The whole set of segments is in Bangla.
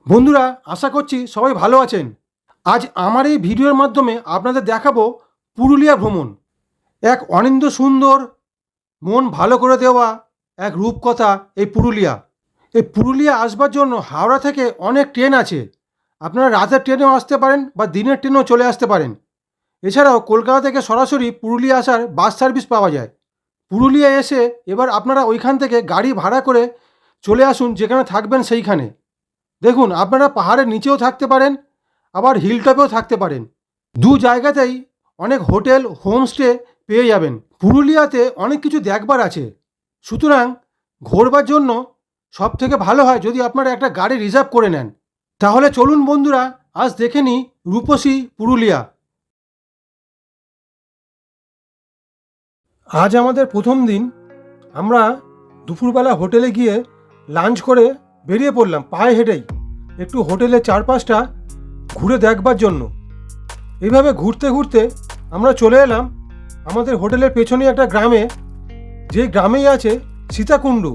বন্ধুরা, আশা করছি সবাই ভালো আছেন। আজ আমার এই ভিডিওর মাধ্যমে আপনাদের দেখাবো পুরুলিয়া ভ্রমণ। এক অনিন্দ সুন্দর, মন ভালো করে দেওয়া এক রূপকথা এই পুরুলিয়া। এই পুরুলিয়া আসবার জন্য হাওড়া থেকে অনেক ট্রেন আছে। আপনারা রাতের ট্রেনেও আসতে পারেন বা দিনের ট্রেনেও চলে আসতে পারেন। এছাড়াও কলকাতা থেকে সরাসরি পুরুলিয়া আসার বাস সার্ভিস পাওয়া যায়। পুরুলিয়া এসে এবার আপনারা ওইখান থেকে গাড়ি ভাড়া করে চলে আসুন, যেখানে থাকবেন সেইখানে। দেখুন, আপনারা পাহাড়ের নিচেও থাকতে পারেন, আবার হিলটপেও থাকতে পারেন। দু জায়গাতেই অনেক হোটেল, হোমস্টে পেয়ে যাবেন। পুরুলিয়াতে অনেক কিছু দেখবার আছে, সুতরাং ঘোরবার জন্য সব থেকে ভালো হয় যদি আপনারা একটা গাড়ি রিজার্ভ করে নেন। তাহলে চলুন বন্ধুরা, আজ দেখে নিই রূপসী পুরুলিয়া। আজ আমাদের প্রথম দিন। আমরা দুপুরবেলা হোটেলে গিয়ে লাঞ্চ করে বেরিয়ে পড়লাম পায়ে হেঁটেই একটু হোটেলের চারপাশটা ঘুরে দেখবার জন্য। এইভাবে ঘুরতে ঘুরতে আমরা চলে এলাম আমাদের হোটেলের পেছনে একটা গ্রামে, যে গ্রামেই আছে সীতাকুণ্ডু।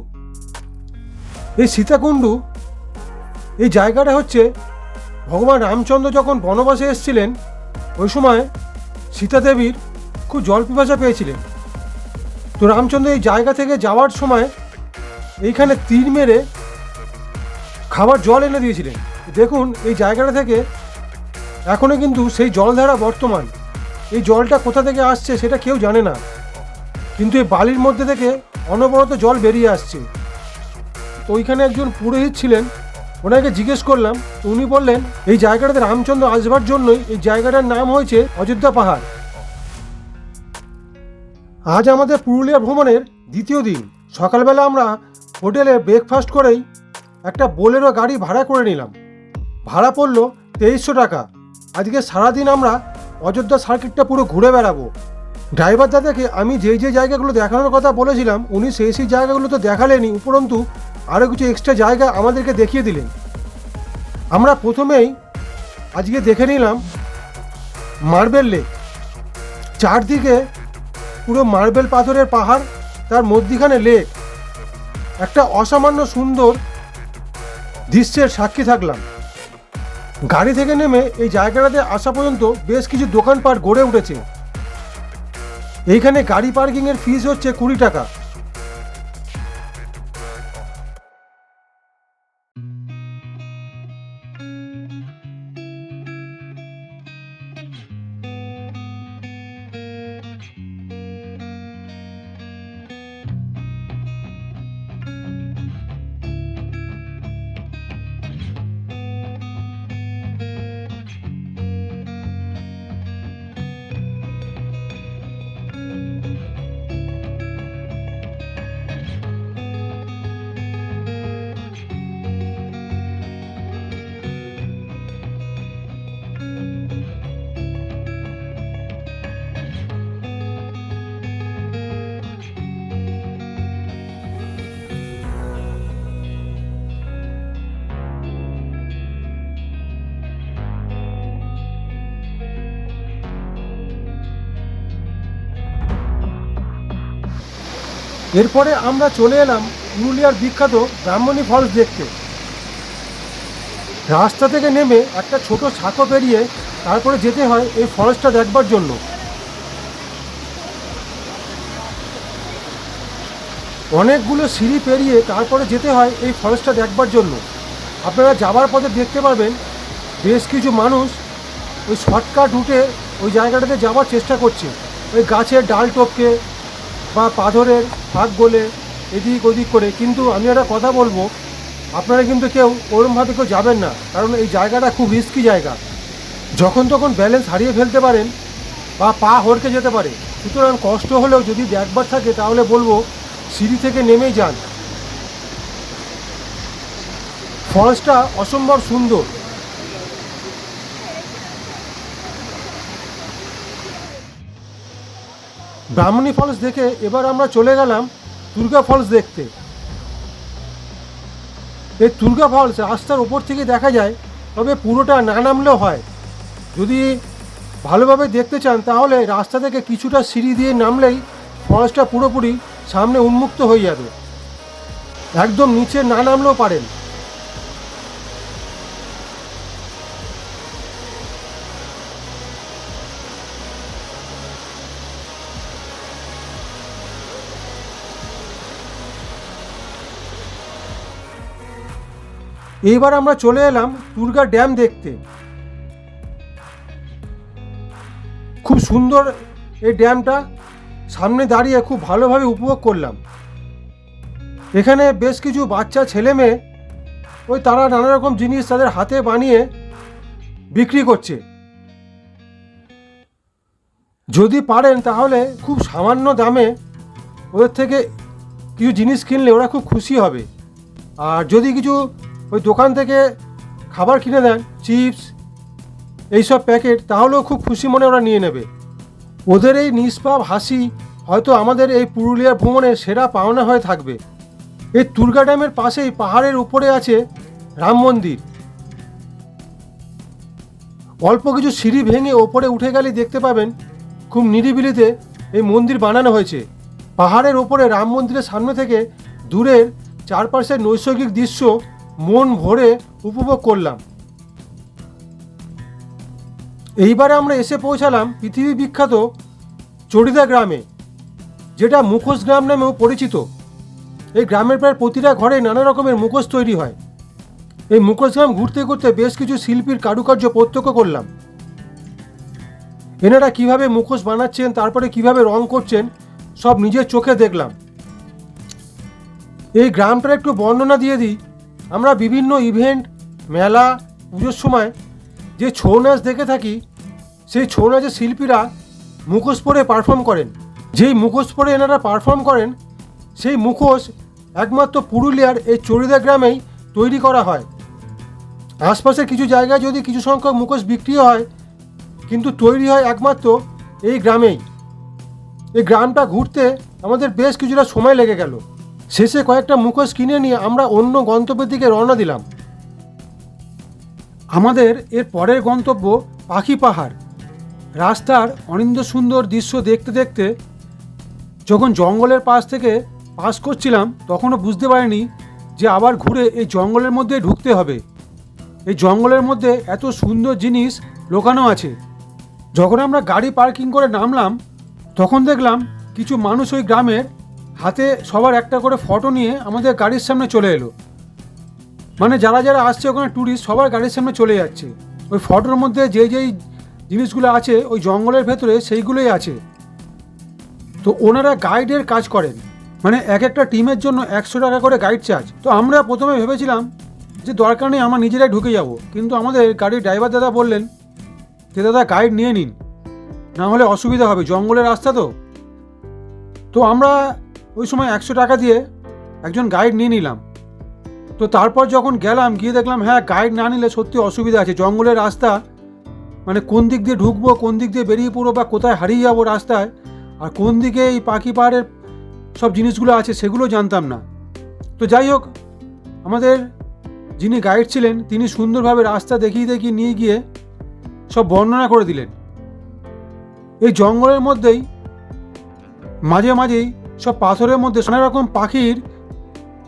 এই সীতাকুণ্ডু, এই জায়গাটা হচ্ছে ভগবান রামচন্দ্র যখন বনবাসে এসেছিলেন, ওই সময় সীতা দেবীর খুব জল পিপাসা পেয়েছিলেন। তো রামচন্দ্র এই জায়গা থেকে যাওয়ার সময় এইখানে তীর মেরে খাবার জল এনে দিয়েছিলেন। দেখুন, এই জায়গাটা থেকে এখনও কিন্তু সেই জলধারা বর্তমান। এই জলটা কোথা থেকে আসছে সেটা কেউ জানে না, কিন্তু এই বালির মধ্যে থেকে অনবরত জল বেরিয়ে আসছে। তো ওইখানে একজন পুরোহিত ছিলেন, ওনাকে জিজ্ঞেস করলাম, তো উনি বললেন এই জায়গাটাতে রামচন্দ্র আসবার জন্যই এই জায়গাটার নাম হয়েছে অযোধ্যা পাহাড়। আজ আমাদের পুরুলিয়া ভ্রমণের দ্বিতীয় দিন। সকালবেলা আমরা হোটেলে ব্রেকফাস্ট করেই একটা বোলেরো গাড়ি ভাড়া করে নিলাম। ভাড়া পড়লো 2300 টাকা। আজকে সারাদিন আমরা অযোধ্যা সার্কিটটা পুরো ঘুরে বেড়াবো। ড্রাইভার দাদাকে আমি যে জায়গাগুলো দেখানোর কথা বলেছিলাম, উনি সেই জায়গাগুলো তো দেখালেনি, উপরন্তু আরও কিছু এক্সট্রা জায়গা আমাদেরকে দেখিয়ে দিলেন। আমরা প্রথমেই আজকে দেখে নিলাম মার্বেল লেক। চারদিকে পুরো মার্বেল পাথরের পাহাড়, তার মধ্যিখানে লেক। একটা অসামান্য সুন্দর দৃশ্যের সাক্ষী থাকলাম। গাড়ি থেকে নেমে এই জায়গাটাতে আসা পর্যন্ত বেশ কিছু দোকানপাট গড়ে উঠেছে। এইখানে গাড়ি পার্কিংয়ের ফিস হচ্ছে 20 টাকা। এরপরে আমরা চলে এলাম পুরুলিয়ার বিখ্যাত ব্রাহ্মণী ফলস দেখতে। রাস্তা থেকে নেমে একটা ছোট ছাকো পেরিয়ে তারপরে যেতে হয় এই ফলসটা দেখবার জন্য। অনেকগুলো সিঁড়ি পেরিয়ে তারপরে যেতে হয় এই ফলসটা দেখবার জন্য। আপনারা যাবার পথে দেখতে পাবেন বেশ কিছু মানুষ ওই শর্টকাট রুটে ওই জায়গাটাতে যাওয়ার চেষ্টা করছে, ওই গাছের ডাল টপকে বা পাথরের ফাঁক গলে এদিক ওদিক করে। কিন্তু আমি একটা কথা বলবো, আপনারা কিন্তু কেউ ওরমভাবে কেউ যাবেন না, কারণ এই জায়গাটা খুব রিস্কি জায়গা। যখন তখন ব্যালেন্স হারিয়ে ফেলতে পারেন বা পা হড়কে যেতে পারে। সুতরাং কষ্ট হলেও যদি দেখবার থাকে তাহলে বলবো সিঁড়ি থেকে নেমেই যান। ফলসটা অসম্ভব সুন্দর। ব্রাহ্মণী ফলস দেখে এবার আমরা চলে গেলাম দুর্গা ফলস দেখতে। এই দুর্গা ফলস রাস্তার ওপর থেকে দেখা যায়, তবে পুরোটা না নামলেও হয়। যদি ভালোভাবে দেখতে চান তাহলে রাস্তা থেকে কিছুটা সিঁড়ি দিয়ে নামলেই ফলসটা পুরোপুরি সামনে উন্মুক্ত হয়ে যাবে। একদম নিচে না নামলেও পারেন। এইবার আমরা চলে এলাম টুরগা ড্যাম দেখতে। খুব সুন্দর এই ড্যামটা, সামনে দাঁড়িয়ে খুব ভালোভাবে উপভোগ করলাম। এখানে বেশ কিছু বাচ্চা ছেলে মেয়ে তারা নানা রকম জিনিস তাদের হাতে বানিয়ে বিক্রি করছে। যদি পারেন তাহলে খুব সামান্য দামে ওদের থেকে কিছু জিনিস কিনলে ওরা খুব খুশি হবে। আর যদি কিছু ওই দোকান থেকে খাবার কিনে দেন, চিপস এইসব প্যাকেট, তাহলেও খুব খুশি মনে ওরা নিয়ে নেবে। ওদের এই নিষ্পাপ হাসি হয়তো আমাদের এই পুরুলিয়ার ভ্রমণের সেরা পাওনা হয়ে থাকবে। এই টুরগা ড্যামের পাশেই পাহাড়ের উপরে আছে রাম মন্দির। অল্প কিছু সিঁড়ি ভেঙে ওপরে উঠে গেলে দেখতে পাবেন খুব নিরিবিলিতে এই মন্দির বানানো হয়েছে। পাহাড়ের ওপরে রাম মন্দিরের সামনে থেকে দূরের চারপাশের নৈসর্গিক দৃশ্য মন ভরে উপভোগ করলাম। এইবারে আমরা এসে পৌঁছালাম পৃথিবী বিখ্যাত চড়িদা গ্রামে, যেটা মুখোশ গ্রাম নামেও পরিচিত। এই গ্রামের প্রায় প্রতিটা ঘরে নানা রকমের মুখোশ তৈরি হয়। এই মুখোশ গ্রাম ঘুরতে ঘুরতে বেশ কিছু শিল্পীর কারুকার্য প্রত্যক্ষ করলাম। এনারা কিভাবে মুখোশ বানাচ্ছেন, তারপরে কিভাবে রং করছেন, সব নিজের চোখে দেখলাম। এই গ্রামটার একটু বর্ণনা দিয়ে দিই। আমরা বিভিন্ন ইভেন্ট, মেলা, পুজোর সময় যে ছৌ নাচ দেখে থাকি, সেই ছৌ নাচের শিল্পীরা মুখোশ পরে পারফর্ম করেন। যেই মুখোশ পরে এনারা পারফর্ম করেন, সেই মুখোশ একমাত্র পুরুলিয়ার এই চড়িদা গ্রামেই তৈরি করা হয়। আশপাশের কিছু জায়গায় যদি কিছু সংখ্যক মুখোশ বিক্রিও হয়, কিন্তু তৈরি হয় একমাত্র এই গ্রামেই। এই গ্রামটা ঘুরতে আমাদের বেশ কিছুটা সময় লেগে গেল। শেষে কয়েকটা মুখোশ কিনে নিয়ে আমরা অন্য গন্তব্যের দিকে রওনা দিলাম। আমাদের এর পরের গন্তব্য পাখি পাহাড়। রাস্তার অনিন্দ সুন্দর দৃশ্য দেখতে দেখতে যখন জঙ্গলের পাশ থেকে পাস করছিলাম, তখনও বুঝতে পারিনি যে আবার ঘুরে এই জঙ্গলের মধ্যে ঢুকতে হবে। এই জঙ্গলের মধ্যে এত সুন্দর জিনিস লুকানো আছে। যখন আমরা গাড়ি পার্কিং করে নামলাম, তখন দেখলাম কিছু মানুষ ওই গ্রামের হাতে সবার একটা করে ফটো নিয়ে আমাদের গাড়ির সামনে চলে এলো। মানে যারা যারা আসছে ওখানে ট্যুরিস্ট, সবার গাড়ির সামনে চলে যাচ্ছে। ওই ফটোর মধ্যে যেই জিনিসগুলো আছে ওই জঙ্গলের ভেতরে, সেইগুলোই আছে। তো ওনারা গাইডের কাজ করেন, মানে এক একটা টিমের জন্য 100 টাকা করে গাইড চার্জ। তো আমরা প্রথমে ভেবেছিলাম যে দরকার নেই, আমরা নিজেরাই ঢুকে যাব। কিন্তু আমাদের গাড়ির ড্রাইভার দাদা বললেন যে দাদা গাইড নিয়ে নিন, না হলে অসুবিধা হবে, জঙ্গলের রাস্তা তো। তো আমরা ওই সময় 100 টাকা দিয়ে একজন গাইড নিয়ে নিলাম। তো তারপর যখন গেলাম, গিয়ে দেখলাম হ্যাঁ, গাইড না নিলে সত্যি অসুবিধা আছে। জঙ্গলের রাস্তা, মানে কোন দিক দিয়ে ঢুকবো, কোন দিক দিয়ে বেরিয়ে পড়বো, বা কোথায় হারিয়ে যাবো রাস্তায়, আর কোন দিকে এই পাখি পাহাড়ের সব জিনিসগুলো আছে সেগুলো জানতাম না। তো যাই হোক, আমাদের যিনি গাইড ছিলেন তিনি সুন্দরভাবে রাস্তা দেখিয়ে নিয়ে গিয়ে সব বর্ণনা করে দিলেন। এই জঙ্গলের মধ্যেই মাঝে মাঝেই সব পাথরের মধ্যে নানা রকম পাখির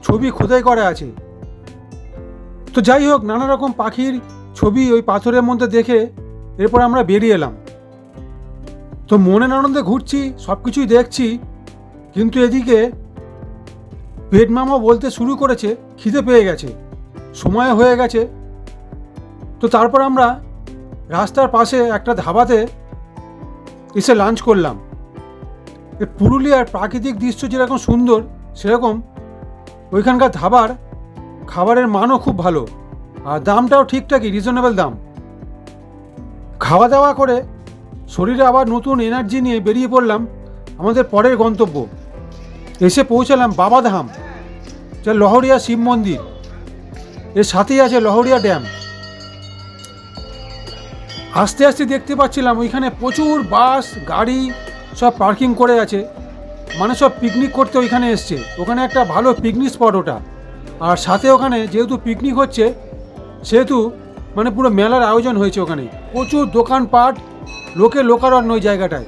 ছবি খোদাই করা আছে। তো যাই হোক, নানা রকম পাখির ছবি ওই পাথরের মধ্যে দেখে এরপর আমরা বেরিয়ে এলাম। তো মনের আনন্দে ঘুরছি, সব কিছুই দেখছি, কিন্তু এদিকে পেট মামা বলতে শুরু করেছে খিদে পেয়ে গেছে, সময় হয়ে গেছে। তো তারপর আমরা রাস্তার পাশে একটা ধাবাতে এসে লাঞ্চ করলাম। পুরুলিয়ার প্রাকৃতিক দৃশ্য যেরকম সুন্দর, সেরকম ওইখানকার ধাবার খাবারের মানও খুব ভালো, আর দামটাও ঠিকঠাকই, রিজনেবল দাম। খাওয়া দাওয়া করে শরীরে আবার নতুন এনার্জি নিয়ে বেরিয়ে পড়লাম আমাদের পরের গন্তব্য। এসে পৌঁছালাম বাবাধাম, যা লহরিয়া শিব মন্দির, এর সাথেই আছে লহরিয়া ড্যাম। আস্তে আস্তে দেখতে পাচ্ছিলাম ওইখানে প্রচুর বাস গাড়ি সব পার্কিং করে আছে, মানে সব পিকনিক করতে ওইখানে এসছে। ওখানে একটা ভালো পিকনিক স্পট ওটা। আর সাথে ওখানে যেহেতু পিকনিক হচ্ছে, সেহেতু মানে পুরো মেলার আয়োজন হয়েছে। ওখানে প্রচুর দোকানপাট, লোকারণ্য ওই জায়গাটায়।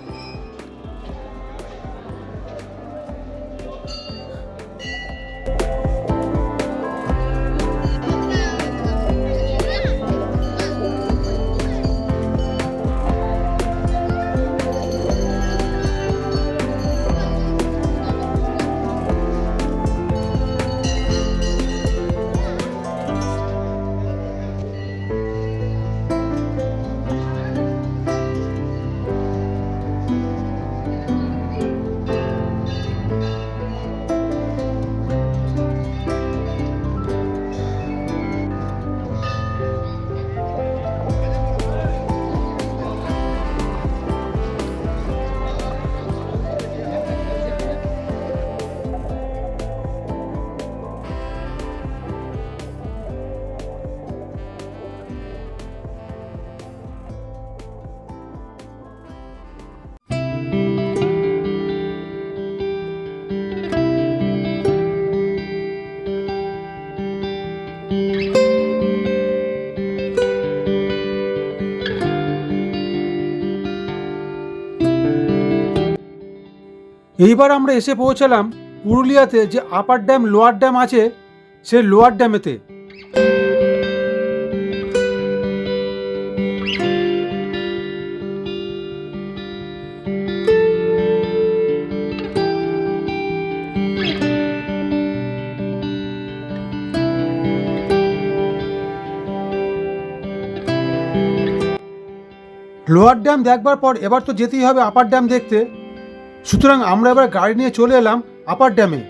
এইবার আমরা এসে পৌঁছালাম পুরুলিয়াতে যে আপার ড্যাম লোয়ার ড্যাম আছে সেই লোয়ার ড্যামেতে। লোয়ার ড্যাম দেখবার পর এবার তো যেতেই হবে আপার ড্যাম দেখতে, সুতরাং আমরা এবার গাড়ি নিয়ে চলে এলাম আপার ড্যামে।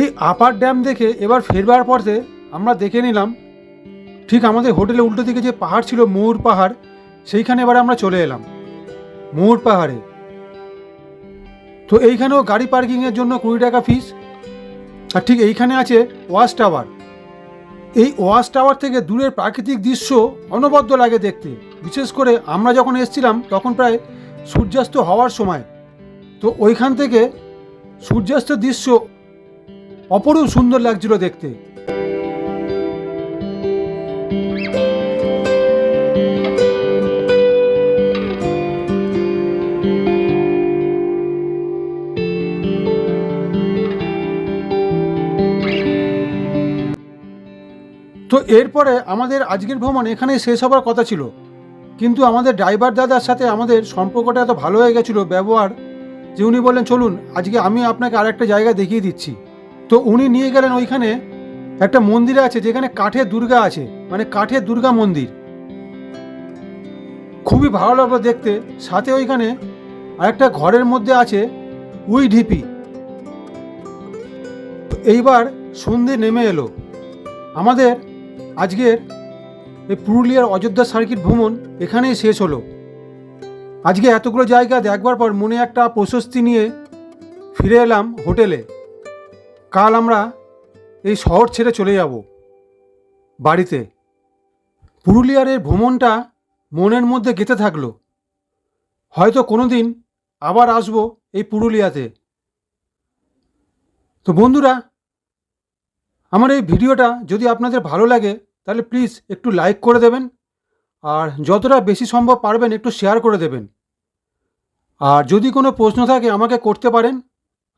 এই আপার ড্যাম দেখে এবার ফেরবার পথে আমরা দেখে নিলাম ঠিক আমাদের হোটেলে উল্টো দিকে যে পাহাড় ছিল ময়ূর পাহাড়, সেইখানে এবার আমরা চলে এলাম ময়ূর পাহাড়ে। তো এইখানেও গাড়ি পার্কিংয়ের জন্য 20 টাকা ফিস। আর ঠিক এইখানে আছে ওয়াচ টাওয়ার। এই ওয়াচ টাওয়ার থেকে দূরের প্রাকৃতিক দৃশ্য অনবদ্য লাগে দেখতে। বিশেষ করে আমরা যখন এসেছিলাম তখন প্রায় সূর্যাস্ত হওয়ার সময়, তো ওইখান থেকে সূর্যাস্তের দৃশ্য অপরূপ সুন্দর লাগছিল দেখতে। তো এরপরে আমাদের আজকের ভ্রমণ এখানেই শেষ হবার কথা ছিল, কিন্তু আমাদের ড্রাইভার দাদার সাথে আমাদের সম্পর্কটা এত ভালো হয়ে গেছিলো ব্যবহার, যে উনি বললেন চলুন আজকে আমি আপনাকে আর একটা জায়গা দেখিয়ে দিচ্ছি। তো উনি নিয়ে গেলেন ওইখানে একটা মন্দির আছে যেখানে কাঠের দুর্গা আছে, মানে কাঠের দুর্গা মন্দির। খুবই ভালো লাগলো দেখতে। সাথে ওইখানে আরেকটা ঘরের মধ্যে আছে উই ঢিপি। এইবার সন্ধে নেমে এলো। আমাদের আজকের এই পুরুলিয়ার অযোধ্যা সার্কিট ভ্রমণ এখানেই শেষ হলো। আজকে এতগুলো জায়গা দেখবার পর মনে একটা প্রশস্তি নিয়ে ফিরে এলাম হোটেলে। কাল আমরা এই শহর ছেড়ে চলে যাব বাড়িতে। পুরুলিয়ার এই ভ্রমণটা মনের মধ্যে গেঁথে থাকলো। হয়তো কোনো দিন আবার আসবো এই পুরুলিয়াতে। তো বন্ধুরা, আমার এই ভিডিওটা যদি আপনাদের ভালো লাগে তাহলে প্লিজ একটু লাইক করে দেবেন, আর যতটা বেশি সম্ভব পারবেন একটু শেয়ার করে দেবেন। আর যদি কোনো প্রশ্ন থাকে আমাকে করতে পারেন,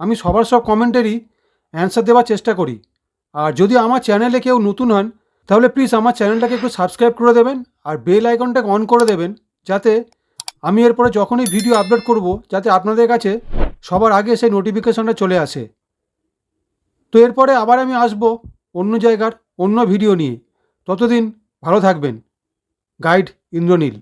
আমি সবার সব কমেন্টেরই অ্যান্সার দেওয়ার চেষ্টা করি। আর যদি আমার চ্যানেলে কেউ নতুন হন তাহলে প্লিজ আমার চ্যানেলটাকে একটু সাবস্ক্রাইব করে দেবেন আর বেল আইকনটাকে অন করে দেবেন, যাতে আমি এরপরে যখনই ভিডিও আপলোড করব যাতে আপনাদের কাছে সবার আগে সেই নোটিফিকেশনটা চলে আসে। তো এরপরে আবার আমি আসব অন্য জায়গার অন্য ভিডিও নিয়ে। ততদিন ভালো থাকবেন। গাইড ইন্দ্রনীল।